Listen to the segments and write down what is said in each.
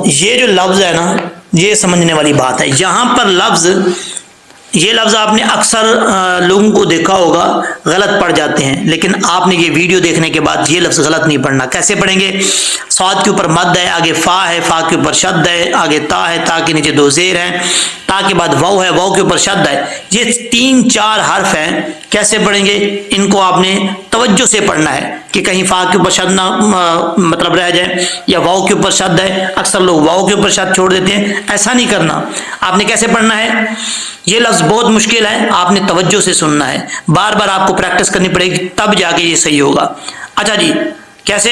یہ جو لفظ ہے نا یہ سمجھنے والی بات ہے. یہاں پر یہ لفظ آپ نے اکثر لوگوں کو دیکھا ہوگا غلط پڑھ جاتے ہیں، لیکن آپ نے یہ ویڈیو دیکھنے کے بعد یہ لفظ غلط نہیں پڑھنا. کیسے پڑھیں گے؟ صاد کے اوپر مد ہے، آگے فا ہے، فا کے اوپر شد ہے، آگے تا ہے، تا کے نیچے دو زیر ہیں، تا کے بعد واو ہے، واو کے اوپر شد ہے. یہ 3-4 حرف ہیں. کیسے پڑھیں گے؟ ان کو آپ نے توجہ سے پڑھنا ہے کہ کہیں فا کے اوپر شد نہ مطلب رہ جائے، یا واو کے اوپر شد ہے. اکثر لوگ واو کے اوپر شد چھوڑ دیتے ہیں، ایسا نہیں کرنا. آپ نے کیسے پڑھنا ہے؟ یہ لفظ بہت مشکل ہے، آپ نے توجہ سے سننا ہے، بار بار آپ کو پریکٹس کرنی پڑے گی تب جا کے یہ صحیح ہوگا. اچھا جی، کیسے؟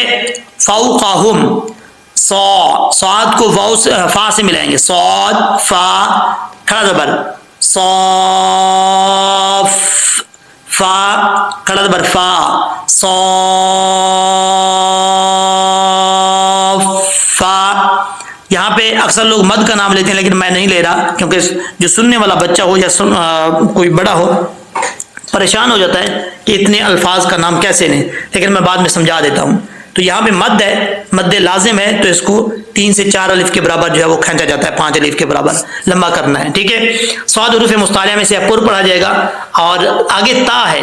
فوقہم، صاد کو واو فا سے ملائیں گے، صاد فا کھڑا زبر، صاف فا کھڑا زبر فا، صاف فا. یہاں پہ اکثر لوگ مد کا نام لیتے ہیں، لیکن میں نہیں لے رہا، کیونکہ جو سننے والا بچہ ہو یا کوئی بڑا ہو پریشان ہو جاتا ہے کہ اتنے الفاظ کا نام کیسے لیں، لیکن میں بعد میں سمجھا دیتا ہوں. تو یہاں پہ مد ہے، مد لازم ہے، تو اس کو 3 سے 4 الف کے برابر جو ہے وہ کھینچا جاتا ہے، 5 الف کے برابر لمبا کرنا ہے. ٹھیک ہے. صاد حروف مستعلیہ میں سے پر پڑھا جائے گا، اور آگے تا ہے،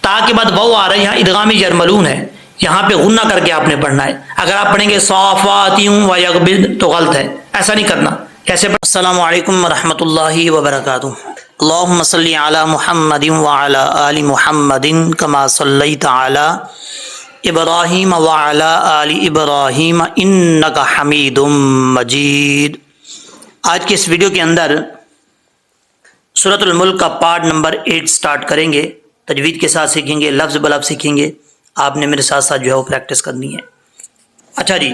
تا کے بعد واو آ رہا ہے، یہاں ادغام یرملون ہے، یہاں پہ غنہ کر کے آپ نے پڑھنا ہے. اگر آپ پڑھیں گے صافاتیوں و یغبد تو غلط ہے، ایسا نہیں کرنا. کیسے پڑھ؟ السلام علیکم ورحمۃ اللہ وبرکاتہ. اللہم صلی علی محمد وعلی آل محمد کما صلیت علی ابراہیم وعلی آل ابراہیم انک حمید مجید. آج کے اس ویڈیو کے اندر سورۃ الملک کا پارٹ نمبر 8 سٹارٹ کریں گے. تجوید کے ساتھ سیکھیں گے، لفظ بلفظ سیکھیں گے. آپ نے میرے ساتھ ساتھ جو ہے وہ پریکٹس کرنی ہے. اچھا جی،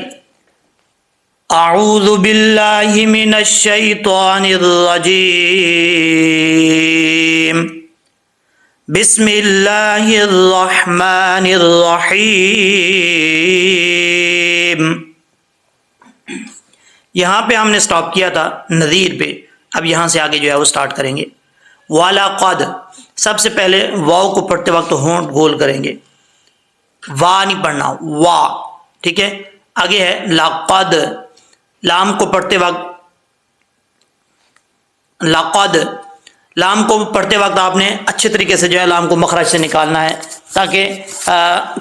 اعوذ باللہ من الشیطان الرجیم، بسم اللہ الرحمن الرحیم. یہاں پہ ہم نے سٹاپ کیا تھا نذیر پہ، اب یہاں سے آگے جو ہے وہ سٹارٹ کریں گے. وَلَقَدْ، سب سے پہلے واو کو پڑھتے وقت ہونٹ گول کریں گے، وا نہیں پڑھنا، وا. ٹھیک ہے. آگے ہے لقد، لام کو پڑھتے وقت، لقد لام کو پڑھتے وقت آپ نے اچھے طریقے سے جو ہے لام کو مخرج سے نکالنا ہے، تاکہ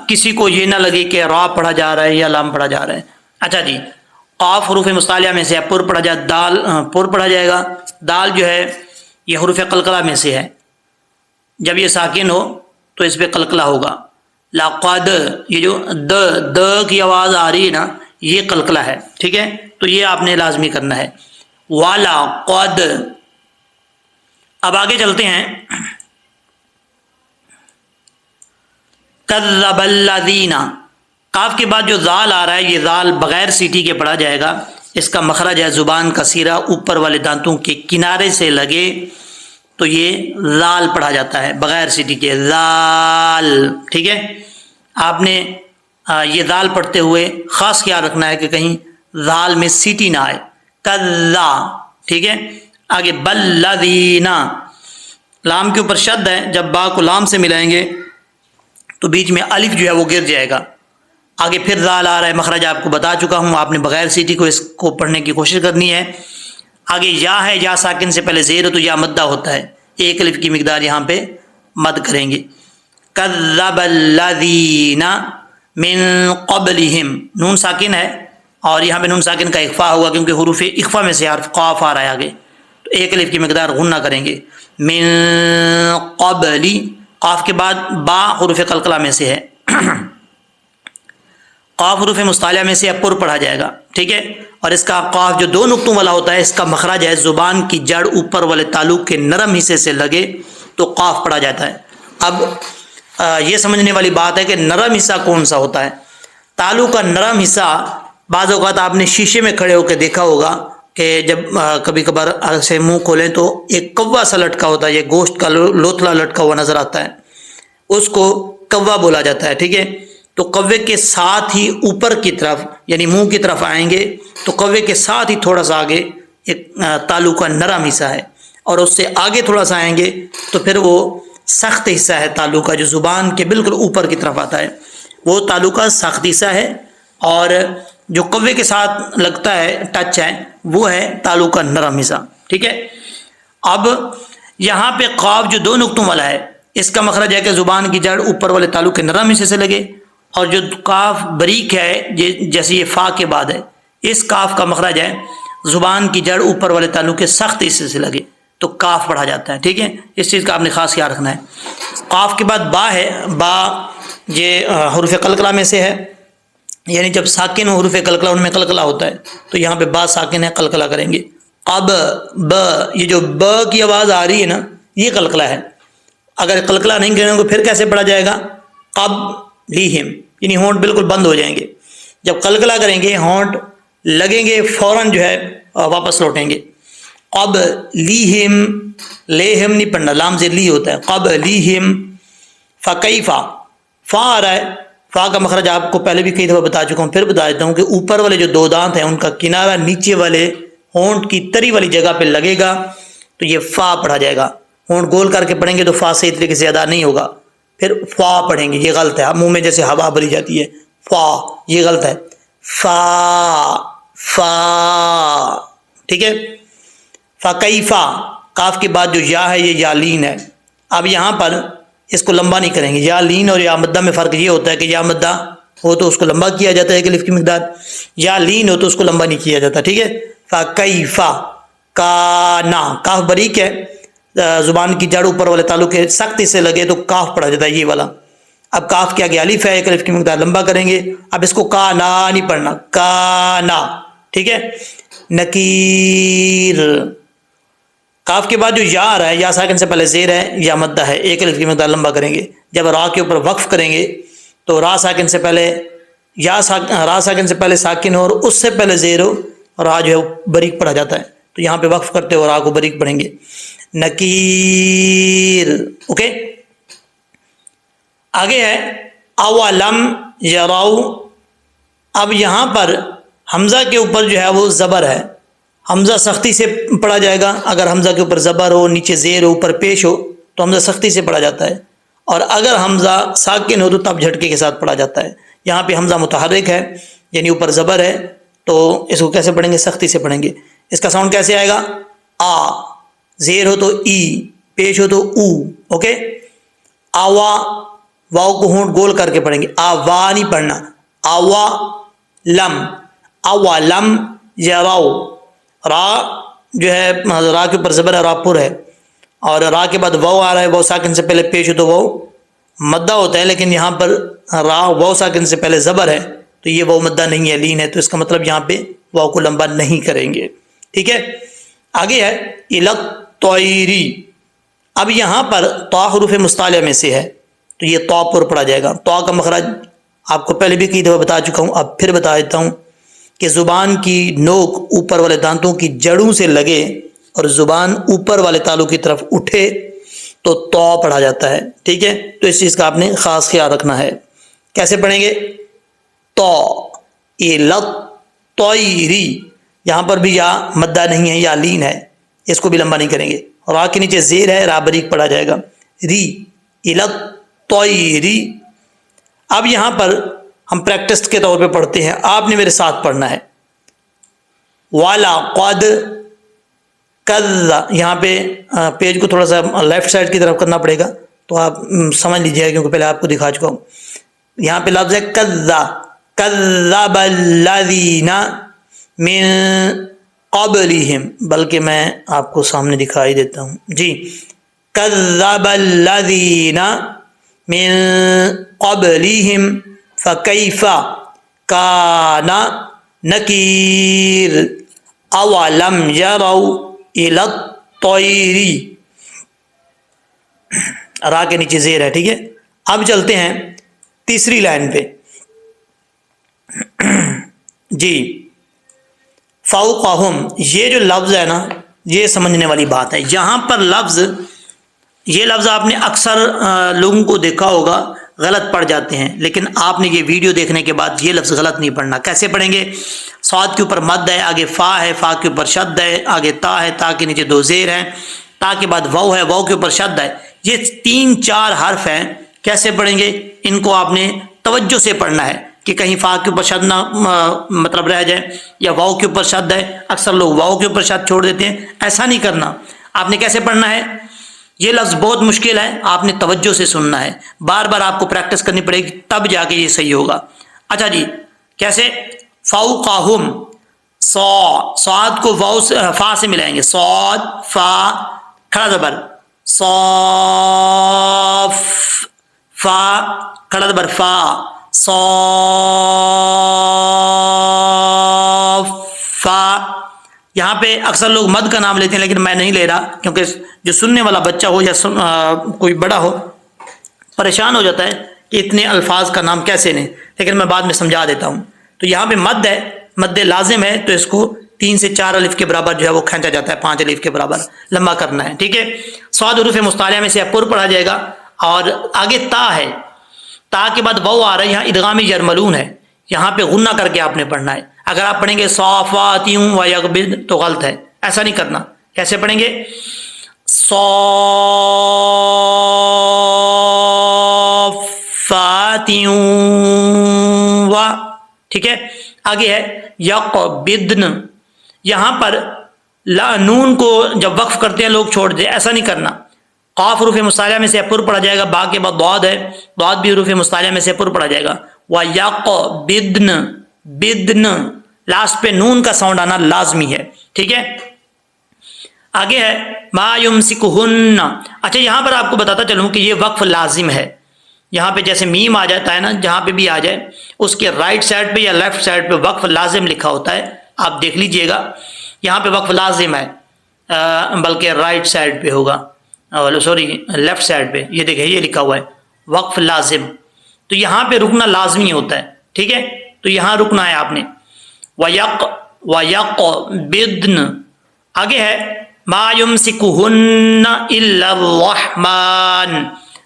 کسی کو یہ نہ لگے کہ را پڑھا جا رہا ہے یا لام پڑھا جا رہا ہے. اچھا جی، قاف حروف مستعلیہ میں سے پر پڑھا جائے، دال پر پڑھا جائے گا. دال جو ہے یہ حروف قلقلہ میں سے ہے، جب یہ ساکن ہو تو اس پہ قلقلہ ہوگا. لقد، یہ جو د کی آواز آ رہی ہے نا، یہ قلقلہ ہے. ٹھیک ہے، تو یہ آپ نے لازمی کرنا ہے. وَلَقَدْ. اب آگے چلتے ہیں. کذب الذین، کاف کے بعد جو ذال آ رہا ہے، یہ ذال بغیر سیٹی کے پڑھا جائے گا. اس کا مخرج ہے زبان کا سیرا اوپر والے دانتوں کے کنارے سے لگے، تو یہ ذال پڑھا جاتا ہے بغیر سیٹی کے، ذال. ٹھیک ہے. آپ نے یہ ذال پڑھتے ہوئے خاص خیال رکھنا ہے کہ کہیں ذال میں سیٹی نہ آئے. کذا. ٹھیک ہے. آگے بلذین، لام کے اوپر شد ہے، جب با کو لام سے ملائیں گے تو بیچ میں الف جو ہے وہ گر جائے گا. آگے پھر ذال آ رہا ہے، مخرج آپ کو بتا چکا ہوں، آپ نے بغیر سیٹی کو اس کو پڑھنے کی کوشش کرنی ہے. آگے یا ہے، یا ساکن سے پہلے زیر تو یا مدہ ہوتا ہے، 1 الف کی مقدار یہاں پہ مد کریں گے. کذب الذین من قبلہم، نون ساکن ہے اور یہاں پہ نون ساکن کا اخفا ہوگا، کیونکہ حروف اخفا میں سے حرف قاف آ رہا ہے آگے، تو 1 الف کی مقدار غنہ کریں گے. من قبلی، قاف کے بعد با حروف قلقلہ میں سے ہے، قاف حروف مستعلیہ میں سے پر پڑھا جائے گا. ٹھیک ہے. اور اس کا قاف جو 2 نقطوں والا ہوتا ہے، اس کا مخرج ہے زبان کی جڑ اوپر والے تعلق کے نرم حصے سے لگے تو قاف پڑھا جاتا ہے. اب یہ سمجھنے والی بات ہے کہ نرم حصہ کون سا ہوتا ہے. تعلق کا نرم حصہ بعض اوقات آپ نے شیشے میں کھڑے ہو کے دیکھا ہوگا کہ جب کبھی کبھار سے منہ کھولیں تو ایک کوا سا لٹکا ہوتا ہے، یہ گوشت کا لوتھلا لٹکا ہوا نظر آتا ہے، اس کو کوا بولا جاتا ہے. ٹھیک ہے. تو کوے کے ساتھ ہی اوپر کی طرف یعنی منہ کی طرف آئیں گے تو کوے کے ساتھ ہی تھوڑا سا آگے ایک تالو کا نرم حصہ ہے، اور اس سے آگے تھوڑا سا آئیں گے تو پھر وہ سخت حصہ ہے تالو کا، جو زبان کے بالکل اوپر کی طرف آتا ہے، وہ تالو کا سخت حصہ ہے. اور جو قوے کے ساتھ لگتا ہے ٹچ ہے وہ ہے تالو کا نرم حصہ. ٹھیک ہے. اب یہاں پہ قاف جو 2 نقطوں والا ہے اس کا مخرج ہے کہ زبان کی جڑ اوپر والے تالو کے نرم حصے سے لگے, اور جو کاف بریک ہے جیسے یہ فا کے بعد ہے اس کاف کا مخرج ہے زبان کی جڑ اوپر والے تالو کے سخت حصے سے لگے تو کاف پڑھا جاتا ہے. ٹھیک ہے. اس چیز کا آپ نے خاص خیال رکھنا ہے. قاف کے بعد با ہے, با یہ حروف قلقلہ میں سے ہے, یعنی جب ساکن حروف قلقلہ ان میں قلقلہ ہوتا ہے تو یہاں پہ با ساکن ہے, قلقلہ کریں گے. اب ب, یہ جو ب کی آواز آ رہی ہے نا یہ قلقلہ ہے. اگر قلقلہ نہیں کریں گے پھر کیسے پڑھا جائے گا؟ قب لیہم, یعنی ہونٹ بالکل بند ہو جائیں گے. جب قلقلہ کریں گے ہونٹ لگیں گے فوراً جو ہے واپس لوٹیں گے. قب لیہم, لیہم نہیں پڑھنا, لام سے لی ہوتا ہے. قب لیہم. فکیفا, فا آ رہا ہے, فا کا مخرج آپ کو پہلے بھی کئی دفعہ بتا چکا ہوں, پھر بتا دیتا ہوں کہ اوپر والے جو 2 دانت ہیں ان کا کنارہ نیچے والے ہونٹ کی تری والی جگہ پہ لگے گا تو یہ فا پڑھا جائے گا. ہونٹ گول کر کے پڑھیں گے تو فا صحیح طریقے سے ادا نہیں ہوگا, پھر فا پڑھیں گے, یہ غلط ہے. منہ میں جیسے ہوا بھری جاتی ہے فا, یہ غلط ہے. فا فا. ٹھیک ہے. فکیفا, کاف کے بعد جو یا ہے یہ یا لین ہے. اب یہاں پر اس کو لمبا نہیں کریں گے. یا لین اور یا مدہ میں فرق یہ ہوتا ہے کہ یا مدہ ہو تو اس کو لمبا کیا جاتا ہے ایک الف کی مقدار, یا لین ہو تو اس کو لمبا نہیں کیا جاتا. ٹھیک ہے. فکیفا, کانا, کاف بریک ہے, زبان کی جڑ اوپر والے تالو کے سخت سے لگے تو کاف پڑھا جاتا ہے یہ والا. اب کاف کے آگے الف ہے, ایک الف کی مقدار لمبا کریں گے. اب اس کو کانا نہیں پڑھنا, کانا. ٹھیک ہے. نکیر, کاف کے بعد جو یا آ رہا ہے یا ساکن سے پہلے زیر ہے یا مدہ ہے, ایک الف کی مقدار لمبا کریں گے. جب را کے اوپر وقف کریں گے تو را ساکن سے پہلے را ساکن سے پہلے ساکن ہو اور اس سے پہلے زیر ہو, را جو ہے بریک پڑھا جاتا ہے تو یہاں پہ وقف کرتے ہو را کو بریک پڑھیں گے. نکیر. اوکے. آگے ہے اولم یراؤ. اب یہاں پر حمزہ کے اوپر جو ہے وہ زبر ہے, حمزہ سختی سے پڑھا جائے گا. اگر حمزہ کے اوپر زبر ہو, نیچے زیر ہو, اوپر پیش ہو تو حمزہ سختی سے پڑھا جاتا ہے, اور اگر حمزہ ساکن ہو تو تب جھٹکے کے ساتھ پڑھا جاتا ہے. یہاں پہ حمزہ متحرک ہے یعنی اوپر زبر ہے تو اس کو کیسے پڑھیں گے؟ سختی سے پڑھیں گے. اس کا ساؤنڈ کیسے آئے گا؟ آ, زیر ہو تو ای, پیش ہو تو او. اوکے. آوا, واؤ کو ہونٹ گول کر کے پڑھیں گے, آوا نہیں پڑھنا. آوا لم, آوا لم یراؤ. را جو ہے را کے اوپر زبر ہے, را پر ہے, اور را کے بعد واؤ آ رہا ہے, واؤ ساکن سے پہلے پیش ہو تو واؤ مدہ ہوتا ہے, لیکن یہاں پر را واؤ ساکن سے پہلے زبر ہے تو یہ واؤ مدہ نہیں ہے, لین ہے, تو اس کا مطلب یہاں پہ واؤ کو لمبا نہیں کریں گے. ٹھیک ہے. آگے ہے الطیری. اب یہاں پر طا حروف مستعلیہ میں سے ہے تو یہ طا پر پڑھا جائے گا. طا کا مخرج آپ کو پہلے بھی کئی دفعہ بتا چکا ہوں, اب پھر بتا دیتا ہوں کہ زبان کی نوک اوپر والے دانتوں کی جڑوں سے لگے اور زبان اوپر والے تالو کی طرف اٹھے تو طا پڑھا جاتا ہے. ٹھیک ہے. تو اس چیز کا آپ نے خاص خیال رکھنا ہے. کیسے پڑھیں گے؟ طا الطیری. یہاں پر بھی یا مدہ نہیں ہے, یا لین ہے, اس کو بھی لمبا نہیں کریں گے. را کے نیچے زیر ہے, را بریک پڑھا جائے گا. ری الطیری. اب یہاں پر ہم پریکٹس کے طور پہ پڑھتے ہیں, آپ نے میرے ساتھ پڑھنا ہے. والا قد کذ, یہاں پہ پیج کو تھوڑا سا لیفٹ سائڈ کی طرف کرنا پڑے گا تو آپ سمجھ لیجیے, کیونکہ پہلے آپ کو دکھا چکا ہوں. یہاں پہ لفظ ہے کذ, کذب الذین من قبلہم, بلکہ میں آپ کو سامنے دکھائی دیتا ہوں. جی, کذب الذین من قبلہم فکیف کان نکیر. اولم یروا الی الطیر. را کے نیچے زیر ہے. ٹھیک ہے. اب چلتے ہیں تیسری لائن پہ. جی, فوقہم, یہ جو لفظ ہے نا یہ سمجھنے والی بات ہے. یہاں پر یہ لفظ آپ نے اکثر لوگوں کو دیکھا ہوگا غلط پڑھ جاتے ہیں, لیکن آپ نے یہ ویڈیو دیکھنے کے بعد یہ لفظ غلط نہیں پڑھنا. کیسے پڑھیں گے؟ صاد کے اوپر مد ہے, آگے فا ہے, فا کے اوپر شد ہے, آگے تا ہے, تا کے نیچے 2 زیر ہیں, تا کے بعد واؤ ہے, واؤ کے اوپر شد ہے. یہ 3-4 حرف ہیں. کیسے پڑھیں گے؟ ان کو آپ نے توجہ سے پڑھنا ہے, کہ کہیں فا کے اوپر شد نہ مطلب رہ جائے، یا واؤ کے اوپر شد ہے، اکثر لوگ واؤ کے اوپر شد چھوڑ دیتے ہیں، ایسا نہیں کرنا۔ آپ نے کیسے پڑھنا ہے؟ یہ لفظ بہت مشکل ہے، آپ نے توجہ سے سننا ہے، بار بار آپ کو پریکٹس کرنی پڑے گی، تب جا کے یہ صحیح ہوگا۔ اچھا جی، کیسے؟ فوقہم، صاد کو واؤ فا سے ملائیں گے، صاد فا کھڑا زبر، صاف فا کھڑا زبر فا، صاف فا۔ یہاں پہ اکثر لوگ مد کا نام لیتے ہیں، لیکن میں نہیں لے رہا، کیونکہ جو سننے والا بچہ ہو یا کوئی بڑا ہو پریشان ہو جاتا ہے کہ اتنے الفاظ کا نام کیسے لیں، لیکن میں بعد میں سمجھا دیتا ہوں۔ تو یہاں پہ مد ہے، مد لازم ہے، تو اس کو 3 سے 4 الف کے برابر جو ہے وہ کھینچا جاتا ہے، 5 الف کے برابر لمبا کرنا ہے، ٹھیک ہے۔ صاد حروف مستعلیہ میں سے پر پڑھا جائے گا، اور آگے تا ہے، تا کے بعد واو آ رہا ہے، یہاں ادغام یرملون ہے، یہاں پہ غنہ کر کے آپ نے پڑھنا ہے۔ اگر آپ پڑھیں گے صافاتیوں و یغبض تو غلط ہے، ایسا نہیں کرنا۔ کیسے پڑھیں گے؟ صافاتیوں و، ٹھیک ہے۔ آگے ہے یقبضن، یہاں پر نون کو جب وقف کرتے ہیں لوگ چھوڑ دیں، ایسا نہیں کرنا۔ قاف حروف مستعلیہ میں سے پر پڑھا جائے گا، با کے بعد ضاد ہے، ضاد بھی حروف مستعلیہ میں سے پر پڑھا جائے گا۔ وَيَقْبِضْنَ، بدن، لاسٹ پہ نون کا ساؤنڈ آنا لازمی ہے، ٹھیک ہے۔ آگے ہے ما یمسکہن۔ اچھا، یہاں پر آپ کو بتاتا چلوں کہ یہ وقف لازم ہے، یہاں پہ جیسے میم آ جاتا ہے نا، جہاں پہ بھی آ جائے اس کے رائٹ سائڈ پہ یا لیفٹ سائڈ پہ وقف لازم لکھا ہوتا ہے، آپ دیکھ لیجئے گا، یہاں پہ وقف لازم ہے، بلکہ رائٹ سائڈ پہ ہوگا، سوری لیفٹ سائڈ پہ، یہ دیکھیں یہ لکھا ہوا ہے وقف لازم، تو یہاں پہ رکنا لازمی ہوتا ہے، ٹھیک ہے، تو یہاں رکنا ہے آپ نے۔ وَيَقْبِضْنَ، آگے ہے ما يمسكهن الا الرحمن،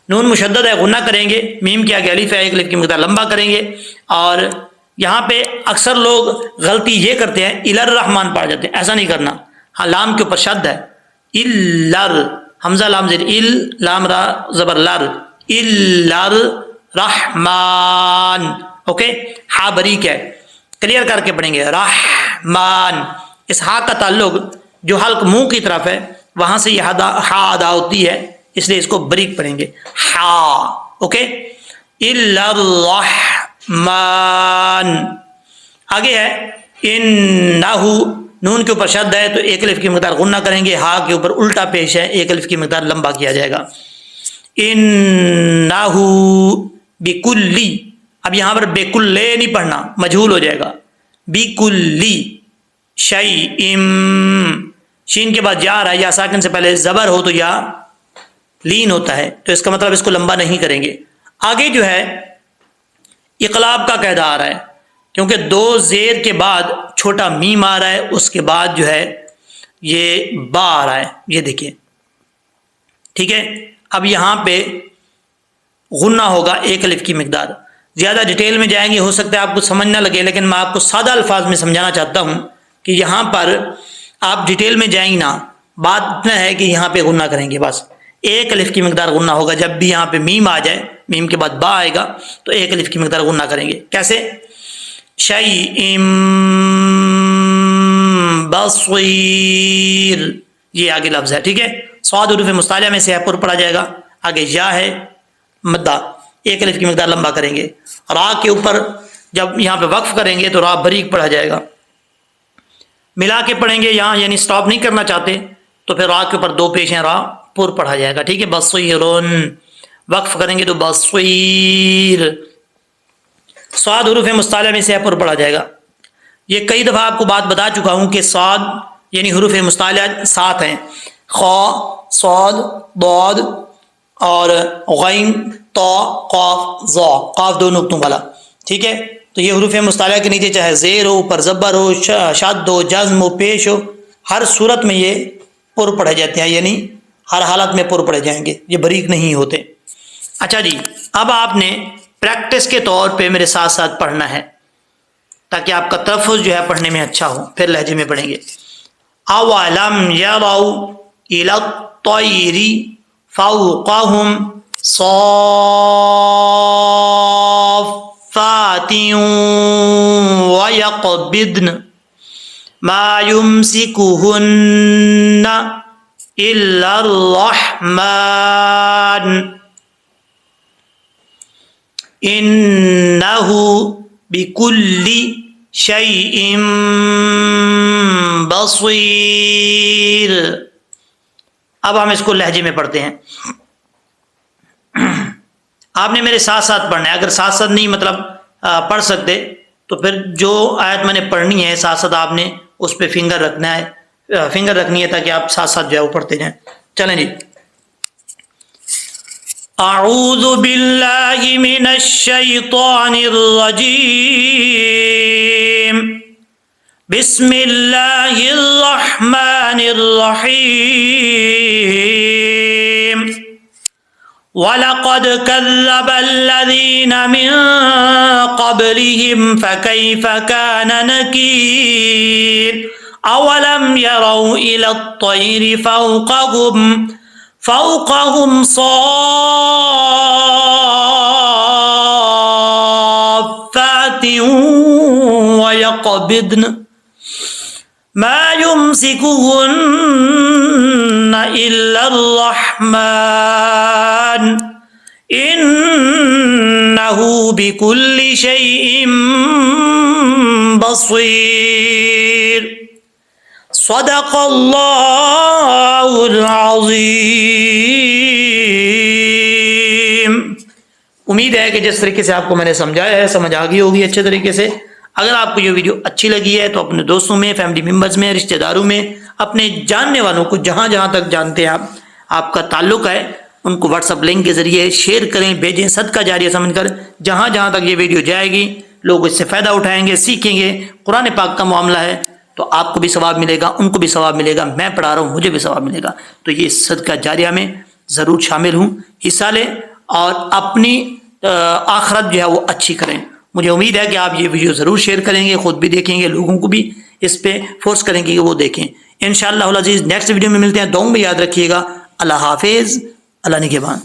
نون مشدد ہے، غنہ کریں گے، میم کے آگے الف ہے، ایک الف کی مقدار لمبا کریں گے، اور یہاں پہ اکثر لوگ غلطی یہ کرتے ہیں الی الرحمن پڑھ جاتے ہیں، ایسا نہیں کرنا۔ ہاں، لام کے اوپر شد ہے، الر، حمزہ لام زیر، ال لام را زبر لر، الر رحمان، اوکے، ہا بریک ہے، کلیئر کر کے پڑھیں گے رحمان۔ اس ہا کا تعلق جو حلق منہ کی طرف ہے وہاں سے یہ ہا ادا ہوتی ہے، اس لیے اس کو بریک پڑھیں گے، ہا، اوکے۔ الرحمن، آگے ہے انہ، نون کے اوپر شد ہے تو ایک الف کی مقدار غنہ کریں گے، ہا کے اوپر الٹا پیش ہے، ایک الف کی مقدار لمبا کیا جائے گا، انہ بکلی، اب یہاں پر بکلے نہیں پڑھنا، مجہول ہو جائے گا، بکلی شیئم، شین کے بعد یا رہا ہے، یا ساکن سے پہلے زبر ہو تو یا لین ہوتا ہے، تو اس کا مطلب اس کو لمبا نہیں کریں گے۔ آگے جو ہے اقلاب کا قاعدہ آ رہا ہے، کیونکہ 2 زیر کے بعد چھوٹا میم آ رہا ہے، اس کے بعد جو ہے یہ با آ رہا ہے، یہ دیکھیے، ٹھیک ہے۔ اب یہاں پہ غنہ ہوگا ایک الف کی مقدار، زیادہ ڈیٹیل میں جائیں گے ہو سکتا ہے آپ کو سمجھ نہ لگے، لیکن میں آپ کو سادہ الفاظ میں سمجھانا چاہتا ہوں کہ یہاں پر آپ ڈیٹیل میں جائیں گے نا، بات اتنا ہے کہ یہاں پہ غنہ کریں گے، بس ایک الف کی مقدار غنہ ہوگا، جب بھی یہاں پہ میم آ جائے، میم کے بعد با آئے گا تو ایک الف کی مقدار غنہ کریں گے۔ کیسے؟ شیئم بصیر، یہ آگے لفظ ہے، ٹھیک ہے۔ صاد حروف مستعلیہ میں سے پر پڑھا جائے گا، آگے یا ہے مدہ، ایک الف کی مقدار لمبا کریں گے، را کے اوپر جب یہاں پہ وقف کریں گے تو را بریک پڑھا جائے گا، ملا کے پڑھیں گے یہاں، یعنی سٹاپ نہیں کرنا چاہتے تو پھر را کے اوپر 2 پیش ہیں، را پر پڑھا جائے گا، ٹھیک ہے۔ بصیرن، وقف کریں گے تو بصیر، صاد حروف مستعلیہ میں سے پر پڑھا جائے گا۔ یہ کئی دفعہ آپ کو بات بتا چکا ہوں کہ صاد یعنی حروف مستعلیہ 7 ہیں، خا، صاد، ضاد اور غین، طا، قاف، ظا، قاف 2 نقطوں والا، ٹھیک ہے۔ تو یہ حروف مستعلیہ کے نیچے چاہے زیر ہو، اوپر زبر ہو، شد ہو، جزم ہو، پیش ہو، ہر صورت میں یہ پر پڑھے جاتے ہیں، یعنی ہر حالت میں پر پڑھے جائیں گے، یہ بریک نہیں ہوتے۔ اچھا جی، اب آپ نے پریکٹس کے طور پہ میرے ساتھ ساتھ پڑھنا ہے تاکہ آپ کا تلفظ جو ہے پڑھنے میں اچھا ہو، پھر لہجے میں پڑھیں گے۔ اولم یروا الی الطیر فوقہم صافات وَيَقْبِضْنَ مَا يُمْسِكُهُنَّ إِلَّا الرَّحْمَنُ إِنَّهُ بِكُلِّ شَيْءٍ بَصِيرٌ۔ اب ہم اس کو لہجے میں پڑھتے ہیں، آپ نے میرے ساتھ ساتھ پڑھنا ہے، اگر ساتھ ساتھ نہیں مطلب پڑھ سکتے تو پھر جو آیت میں نے پڑھنی ہے ساتھ ساتھ آپ نے اس پہ فنگر رکھنا ہے، فنگر رکھنی ہے تاکہ آپ ساتھ ساتھ جو ہے وہ پڑھتے جائیں۔ چلیں جی، اعوذ باللہ من الشیطان الرجیم، بسم اللہ الرحمن الرحیم، وَلَقَدْ كَذَّبَ الَّذِينَ مِن قَبْلِهِمْ فَكَيْفَ كَانَ نَكِيرِ أَوَلَمْ يَرَوْا إِلَى الطَّيْرِ فَوْقَهُمْ صَافَّاتٍ وَيَقْبِضْنَ مَا يُمْسِكُهُنَّ إِلَّا الرَّحْمَنُ إِنَّهُ بِكُلِّ شَيْءٍ بَصِيرٌ۔ صدق اللہ العظیم۔ امید ہے کہ جس طریقے سے آپ کو میں نے سمجھایا ہے سمجھ آ گئی ہوگی اچھے طریقے سے۔ اگر آپ کو یہ ویڈیو اچھی لگی ہے تو اپنے دوستوں میں، فیملی ممبرز میں، رشتہ داروں میں، اپنے جاننے والوں کو جہاں جہاں تک جانتے ہیں آپ کا تعلق ہے ان کو واٹس ایپ لنک کے ذریعے شیئر کریں، بھیجیں، صدقہ جاریہ سمجھ کر۔ جہاں جہاں تک یہ ویڈیو جائے گی لوگ اس سے فائدہ اٹھائیں گے، سیکھیں گے۔ قرآن پاک کا معاملہ ہے تو آپ کو بھی ثواب ملے گا، ان کو بھی ثواب ملے گا، میں پڑھا رہا ہوں مجھے بھی ثواب ملے گا۔ تو یہ صدقہ جاریہ میں ضرور شامل ہوں، حصہ لیں اور اپنی آخرت جو ہے وہ اچھی کریں۔ مجھے امید ہے کہ آپ یہ ویڈیو ضرور شیئر کریں گے، خود بھی دیکھیں گے، لوگوں کو بھی اس پہ فورس کریں گے کہ وہ دیکھیں۔ انشاءاللہ العزیز نیکسٹ ویڈیو میں ملتے ہیں، دعاؤں میں یاد رکھیے گا۔ اللہ حافظ، اللہ نگہبان۔